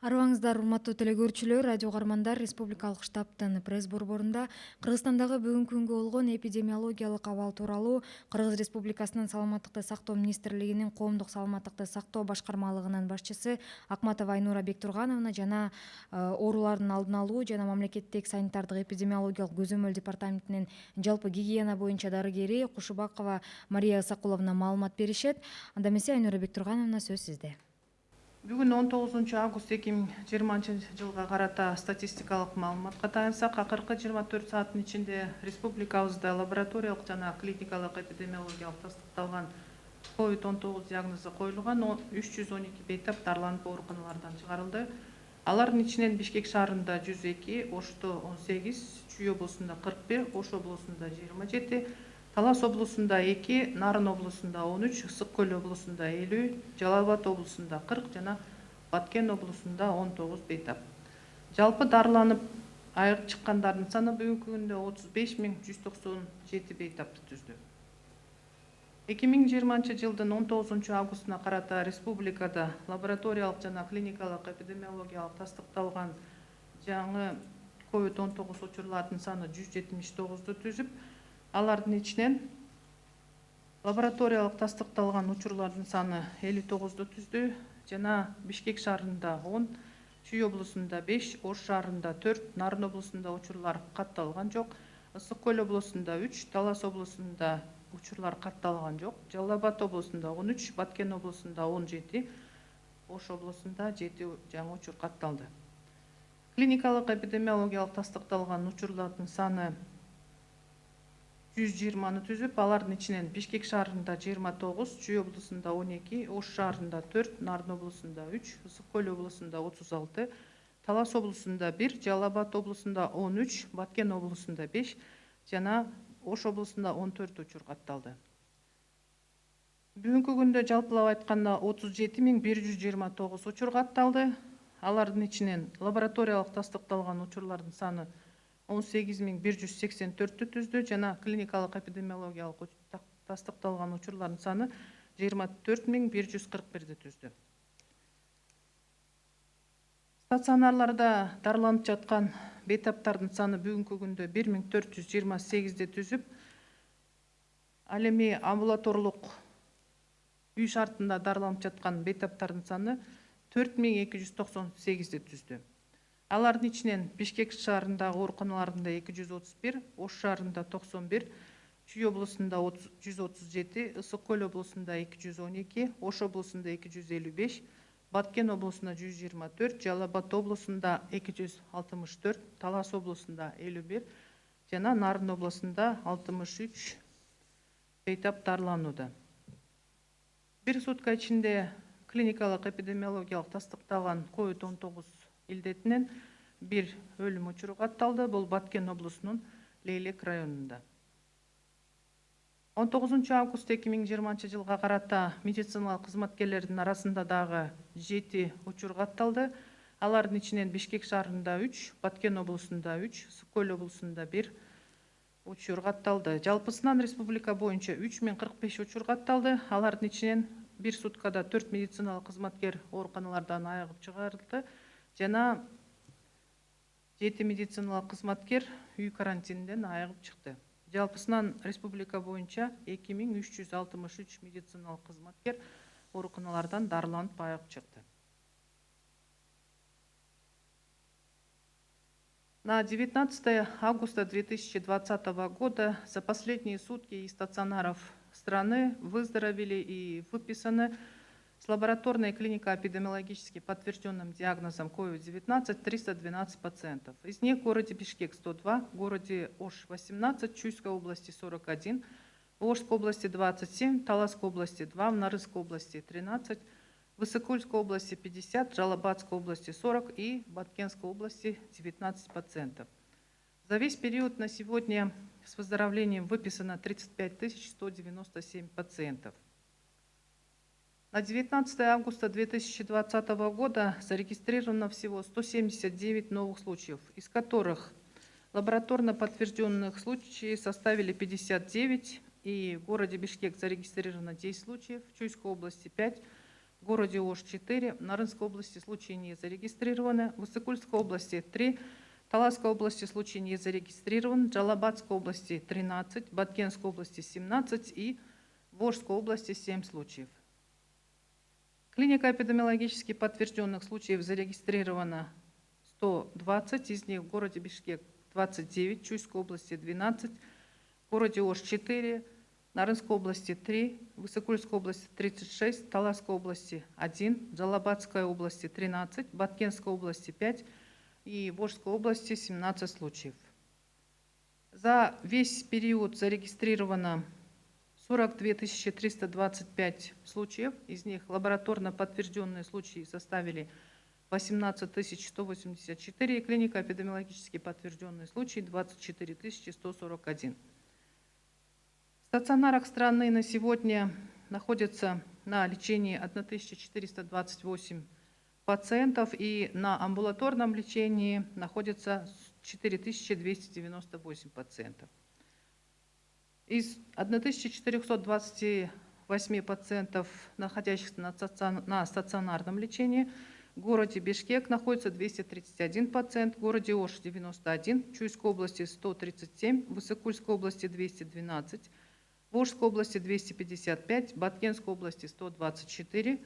Арыбаңыздар, урматтуу телекөрүүчүлөр, радио каармандар. Республикалык штабтын пресс борборунда Кыргызстандагы бүгүнкү күнгө болгон эпидемиологиялык абал тууралуу Кыргыз Республикасынын Саламаттыкты сактоо министрлигинин Коомдук саламаттыкты сактоо башкармалыгынын башчысы Акматова Айнура Бектургановна жана оорулардын алдын алуу жана мамлекеттик санитардык эпидемиологиялык көзөмөл департаментинин жалпы гигиена боюнча дарыгери Кушубакова Мария Исакуловна маалымат беришет. Анда эмесе Айнура Бектургановна, сөз сизде. Бүгүн 19 август 2020 жылга карата статистикалык маалыматка таянсак, акыркы 24 сааттын ичинде республикабызда лабораториялык жана клиникалык эпидемиологиялык тастыкталган COVID-19 диагнозу коюлган 312 бейтап дарланып ооруканалардан чыгарылды. Алардын ичинен Бишкек шаарында 102, Ошто 18, Чүй облусунда 41, Ош облусунда 27, Талас облусунда 2, Нарын облусунда 13, Ысык көл облусунда 50, Жалал Абад облусунда 40 жана Баткен облусунда 19 бейтап. Жалпы дарыланып айыгып чыккандардын саны бүгүнкү күндө 35.197 бейтапты түздү. 2020 жылдын 19 августуна карата республикада лабораториялык жана клиникалык эпидемиологиялык тастыкталган жаңы COVID-19 учурлардын саны 179-ду түзүп, алардын ичинен лабораториялык тастыкталган учурлардын саны 59-ду түздү жана Бишкек шаарында 10, Чүй облусунда 5, Ош шаарында 4, Нарын облусунда учурлар катталган жок, Ысык көл облусунда 3, Талас облусунда учурлар катталган жок, Жалал Абад облусунда 13, Баткен облусунда 17, Ош облусунда 7 жаңы учур катталды. Клиникалык эпидемиологиялык тастыкталган учурлардын саны 120-ны түзүп, алардын ичинен Бишкек шаарында 29, Чүй облусунда 12, Ош шаарында 4, Нарын облусунда 3, Ысык көл облусунда 36, Талас облусунда 1, Жалал Абад облусунда 13, Баткен облусунда 5 жана Ош облусунда 14 учур катталды. Бүгүнкү күндө жалпылап айтканда 37.129 учур катталды. Алардын ичинен лабораториялык тастыкталган учурлардын саны 18.184-тү түздү жана клиникалык эпидемиологиялык тастыкталган учурлардын саны 24.141-ди түздү. Стационарларда дарыланып жаткан бейтаптардын саны бүгүнкү күндө 1428-ди түзүп, ал эми амбулаторлук үй шартында дарыланып жаткан бейтаптардын саны 4298-ди түздү. Алардын ичинен Бишкек шаарындагы ооруканаларында 231, Ош шаарында 91, Чүй облусунда 137, Ысык көл облусунда 212, Ош облусунда 255, Баткен облусунда 124, Жалал Абад облусунда 264, Талас облусунда 51 жана Нарын облусунда 63 бейтап дарыланууда. Бир сутка ичинде клиникалык эпидемиологиялык тастыкталган COVID-19 илдетинен бир өлүм учуру катталды. Бул Баткен облусунун Лейлек районунда. 19 август 2020 жылга карата медициналык кызматкерлердин арасында дагы 7 учур катталды. Алардын ичинен Бишкек шаарында 3, Баткен облусунда 3, Ысык көл облусунда 1 учур катталды. Жалпысынан республика боюнча 3045 учур катталды. Алардын ичинен бир суткада 4 медициналык кызматкер ооруканалардан айыгып чыгарылды жана 7 медициналык кызматкер үй карантининден айыгып чыкты. Жалпысынан республика боюнча 2363 медициналык кызматкер ооруканалардан дарыланып айыгып чыкты. На 19 августа 2020 года за последние сутки из стационаров страны выздоровели и выписаны с лабораторной клинико-эпидемиологически подтвержденным диагнозом COVID-19 312 пациентов. Из них в городе Бишкек 102, в городе Ош 18, Чуйской области 41, в Ошской области 27, Таласской области 2, в Нарынской области 13, в Ысыкульской области 50, Жалабадской области 40 и в Баткенской области 19 пациентов. За весь период на сегодня с выздоровлением выписано 35 197 пациентов. На 19 августа 2020 года зарегистрировано всего 179 новых случаев, из которых лабораторно подтвержденных случаев составили 59, и в городе Бишкек зарегистрировано 10 случаев, в Чуйской области 5, в городе Ош 4, в Нарынской области случаи не зарегистрированы, в Иссыкульской области 3, в Таласской области случай не зарегистрирован, в Джалабадской области 13, в Баткенской области 17 и в Волжской области 7 случаев. Клиника эпидемиологически подтвержденных случаев зарегистрировано 120, из них в городе Бишкек 29, в Чуйской области 12, в городе Ош 4, в Нарынской области 3, в Иссыкульской области 36, в Таласской области 1, в Джалабадской области 13, в Баткенской области 5 и в Волжской области 17 случаев. За весь период зарегистрировано 42 325 случаев, из них лабораторно подтвержденные случаи составили 18 184, и клиника эпидемиологически подтвержденные случаи 24 141. В стационарах страны на сегодня находится на лечении 1428 пациентов, и на амбулаторном лечении находится 4298 пациентов. Из 1428 пациентов, находящихся на стационарном лечении, в городе Бишкек находится 231 пациент, в городе Ош 91, в Чуйской области 137, в Иссыкульской области 212, в Волжской области 255, в Баткенской области 124, в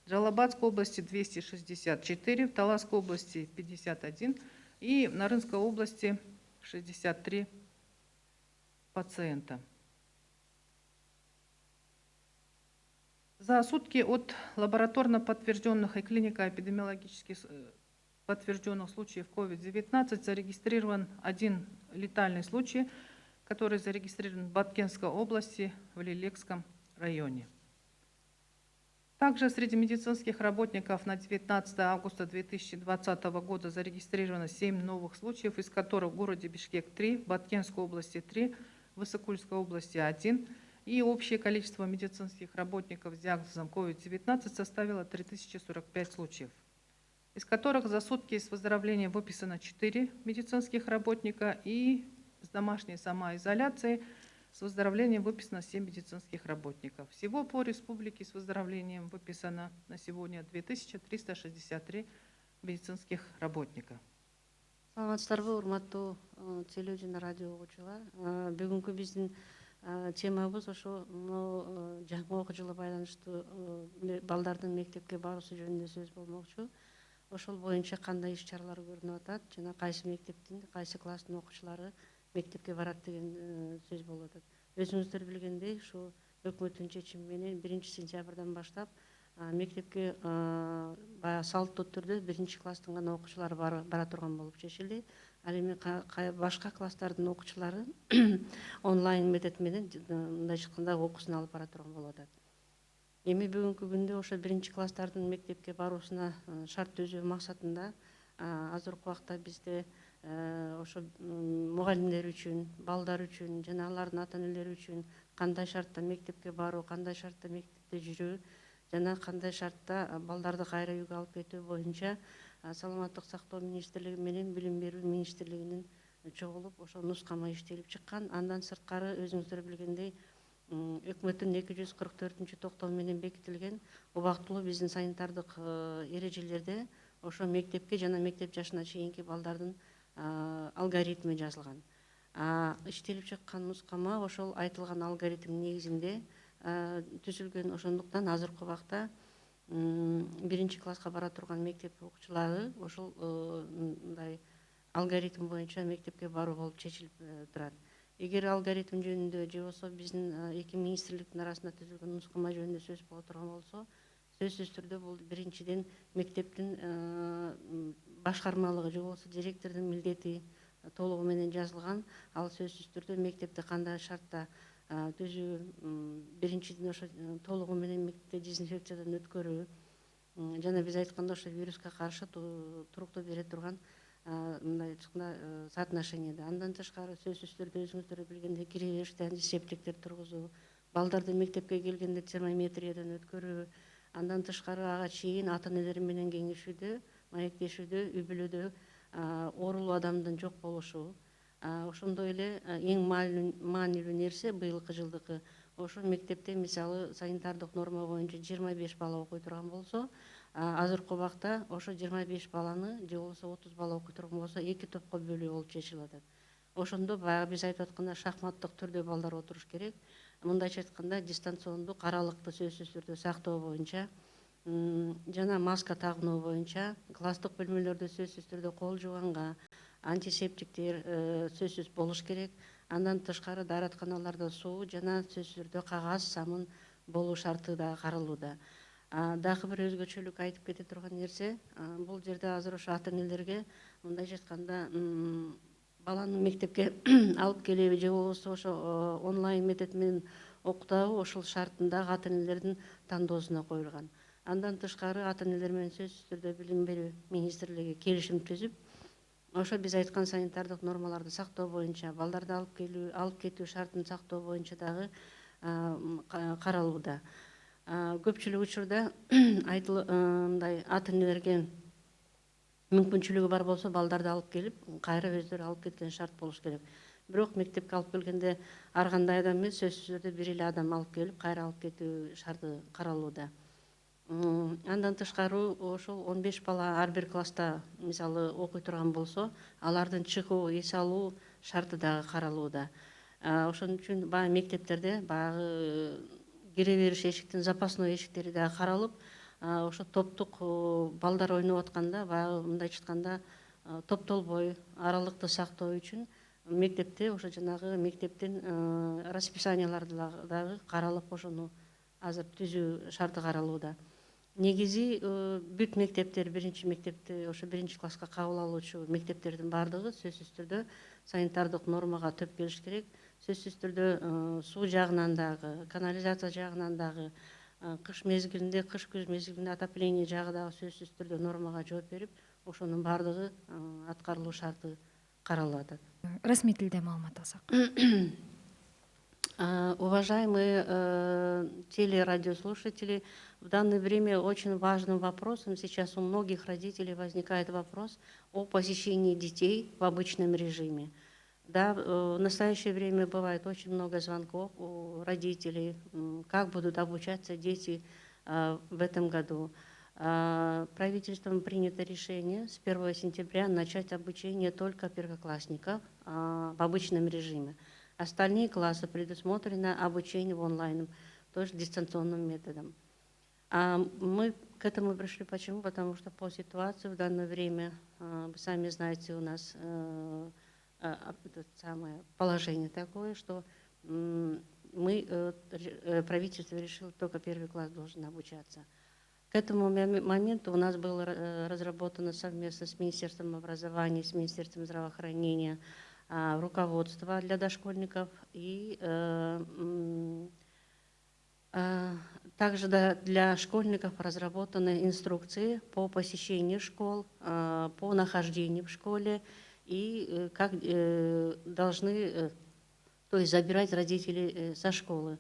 Джалабадской области 264, в Таласской области 51 и в Нарынской области 63 пациента. За сутки от лабораторно подтвержденных и клинико-эпидемиологически подтвержденных случаев COVID-19 зарегистрирован один летальный случай, который зарегистрирован в Баткенской области, в Лилекском районе. Также среди медицинских работников на 19 августа 2020 года зарегистрировано 7 новых случаев, из которых в городе Бишкек 3, в Баткенской области 3, в Иссыкульской области 1, и общее количество медицинских работников с диагнозом COVID-19 составило 3045 случаев, из которых за сутки с выздоровлением выписано 4 медицинских работника, и с домашней самоизоляцией с выздоровлением выписано 7 медицинских работников. Всего по республике с выздоровлением выписано на сегодня 2363 медицинских работника. Саламатсыздарбы, урматтуу телевидение радио окуучулар. Бүгүнкү биздин темабыз ошо жаңы окуу жылы байланыштуу балдардын мектепке баруусу жөнүндө сөз болмокчу. Ошол боюнча кандай иш чаралар көрүнүп атат жана кайсы мектептин кайсы класстын окуучулары мектепке барат деген сөз болуп атат. Өзүңүздөр билгендей, ушу өкмөттүн чечими менен 1 сентябрдан баштап мектепке баягы салттуу түрдө 1 класстын гана окуучулары бара турган болуп чечилди. Ал эми башка класстардын окуучулары онлайн метод менен мындай айтканда окуусун алып бара турган болуп атат. Эми бүгүнкү күндө ошо 1 класстардын мектепке баруусуна шарт түзүү максатында азыркы убакта бизде ошо мугалимдер үчүн, балдар үчүн жана алардын ата энелери үчүн кандай шартта мектепке баруу, кандай шартта мектепте жүрүү жана кандай шартта балдарды кайра үйгө алып кетүү боюнча саламаттык сактоо министрлиги менен билим берүү министрлигинин чогулуп ошо нускама иштелип чыккан. Андан сырткары өзүңүздөр билгендей өкмөттүн 244 токтому менен бекитилген убактылуу биздин санитардык эрежелерде ошо мектепке жана мектеп жашына чейинки балдардын алгоритми жазылган. Иштелип чыккан нускама ошол айтылган алгоритм негизинде түзүлгөн. Ошондуктан азыркы убакта 1 класска бара турган мектеп окуучулары ошол мындай алгоритм боюнча мектепке баруу болуп чечилип турат. Эгер алгоритм жөнүндө же болбосо биздин эки министрликтин арасында түзүлгөн нускама жөнүндө сөз боло турган болсо, сөзсүз түрдө бул биринчиден мектептин башкармалыгы же болбосо директордун милдети толугу менен жазылган. Ал сөзсүз түрдө мектепте кандай шартта түзүү, биринчиден ошо толугу менен мектепте дезинфекциядан өткөрүү жана биз айтканда ошо вируска каршы туруктуу бере турган мындай айтканда соотношениеде. Андан тышкары сөзсүз түрдө өзүңүздөр билгендей киребериште антисептиктер тургузуу, балдарды мектепке келгенде термометриядан өткөрүү, андан тышкары ага чейин ата энелер менен кеңешүүдө, маектешүүдө, үй бүлөдө оорулуу адамдын жок болушу. Ошондой эле эң маанилүү нерсе быйылкы жылдыкы ошо мектепте мисалы санитардык норма боюнча 25 бала окуй турган болсо, азыркы убакта ошо 25 баланы же болбосо 30 бала окуй турган болсо 2 топко бөлүү болуп чечилип атат. Ошондо баягы биз айтып атканда шахматтык түрдө балдар отуруш керек. Мындайча айтканда дистанциондук аралыкты сөзсүз түрдө сактоо боюнча, жана маска тагынуу боюнча, класстык бөлмөлөрдө сөзсүз түрдө кол жуганга, антисептиктер сөзсүз болуш керек. Андан тышкары дааратканаларда суу жана сөзсүз түрдө кагаз, самын болуу шарты да каралууда. Дагы бир өзгөчөлүк айтып кете турган нерсе, бул жерде азыр ошо ата энелерге мындайча айтканда баланы мектепке алып келеби же болбосо ошо онлайн метод менен окутабы, ошол шарттын дагы ата энелердин тандоосуна коюлган. Андан тышкары ата энелер менен сөзсүз түрдө билим берүү министрлиги келишим түзүп, ошо биз айткан санитардык нормаларды сактоо боюнча, балдарды алып кетүү шартын сактоо боюнча дагы каралууда. Көпчүлүк учурда мындай ата энелерге мүмкүнчүлүгү бар болсо балдарды алып келип, кайра өздөрү алып кеткен шарт болуш керек. Бирок мектепке алып келгенде ар кандай адам эмес, сөзсүз түрдө бир эле адам алып келип, кайра алып кетүү шарты каралууда. Андан тышкары ошол 15 бала ар бир класста мисалы окуй турган болсо, алардын чыгуу, эс алуу шарты дагы каралууда. Ошон үчүн баягы мектептерде баягы кире бериш эшиктин запасной эшиктери дагы каралып, ошо топтук балдар ойноп атканда баягы мындайча айтканда топтолбой аралыкты сактоо үчүн мектепте ошо жанагы мектептин расписанияларды дагы каралып, ошону азыр түзүү шарты каралууда. Негизи бүт мектептер, биринчи мектепти, ошо биринчи класска кабыл алуучу мектептердин баардыгы сөзсүз түрдө санитардык нормага төп келиш керек. Сөзсүз түрдө суу жагынан дагы, канализация жагынан дагы, кыш мезгилинде, кыш-күз мезгилинде отопление жагы дагы сөзсүз түрдө нормага жооп берип, ошонун баардыгы аткарылуу шарты каралып атат. Расмий тилде маалымат алсак. Уважаемые телерадиослушатели, в данное время очень важным вопросом сейчас у многих родителей возникает вопрос о посещении детей в обычном режиме. Да, в настоящее время бывает очень много звонков у родителей, как будут обучаться дети в этом году. Правительством принято решение с 1 сентября начать обучение только первоклассников в обычном режиме. Остальные классы предусмотрено обучение в онлайн, то есть дистанционным методом. Мы к этому пришли почему? Потому что по ситуации в данное время, вы сами знаете, у нас самое положение такое, что правительство решило, только первый класс должен обучаться. К этому моменту у нас было разработано совместно с Министерством образования, с Министерством здравоохранения руководство для дошкольников и также для школьников разработаны инструкции по посещению школ, по нахождению в школе и как должны, то есть забирать родителей со школы.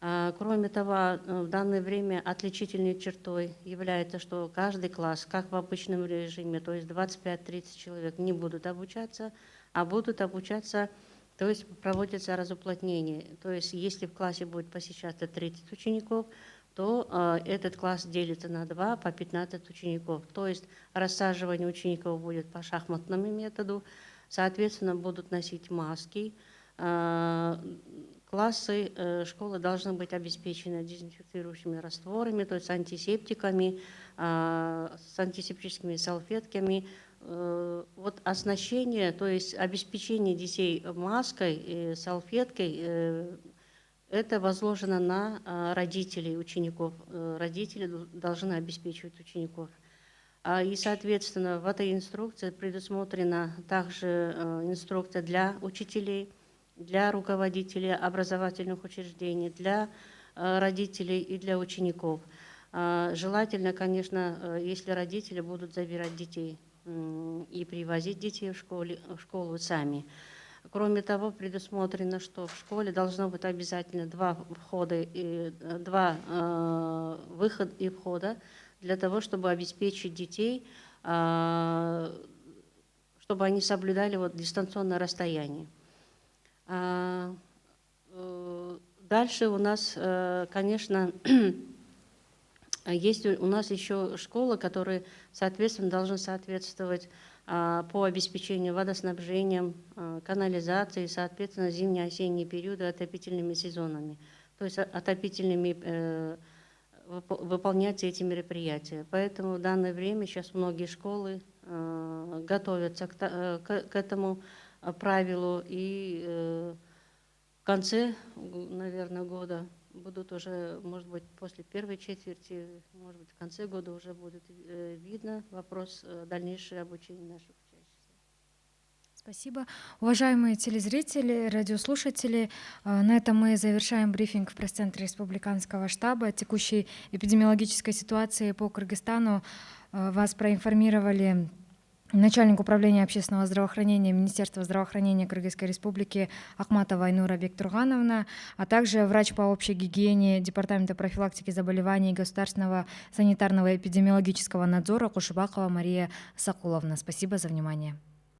Кроме того, в данное время отличительной чертой является, что каждый класс, как в обычном режиме, то есть 25-30 человек, не будут обучаться, а будут обучаться, то есть проводится разуплотнение. То есть если в классе будет посещаться 30 учеников, то этот класс делится на 2 по 15 учеников. То есть рассаживание учеников будет по шахматному методу, соответственно, будут носить маски. Классы школы должны быть обеспечены дезинфицирующими растворами, то есть антисептиками, с антисептическими салфетками. Вот оснащение, то есть обеспечение детей маской и салфеткой, это возложено на родителей учеников. Родители должны обеспечивать учеников. И, соответственно, в этой инструкции предусмотрена также инструкция для учителей, для руководителей образовательных учреждений, для родителей и для учеников. Желательно, конечно, если родители будут забирать детей и привозить детей в школу сами. Кроме того, предусмотрено, что в школе должно быть обязательно 2 выхода и входа для того, чтобы обеспечить детей, чтобы они соблюдали дистанционное расстояние. В Дальше у нас, конечно, есть у нас еще школы, которые, соответственно, должны соответствовать по обеспечению водоснабжением, канализацией, соответственно, зимне-осенние периоды отопительными сезонами. То есть отопительными выполняются эти мероприятия. Поэтому в данное время сейчас многие школы готовятся к этому правилу, и в конце, наверное, года будут уже, может быть, после первой четверти, может быть, в конце года уже будет видно вопрос дальнейшего обучения наших учащихся. Спасибо. Уважаемые телезрители, радиослушатели, на этом мы завершаем брифинг в пресс-центре Республиканского штаба. О текущей эпидемиологической ситуации по Кыргызстану вас проинформировали начальник управления общественного здравоохранения Министерства здравоохранения Кыргызской Республики Ахматова Айнура Бектургановна, а также врач по общей гигиене Департамента профилактики заболеваний и государственного санитарного эпидемиологического надзора Кушубакова Мария Сакуловна. Спасибо за внимание.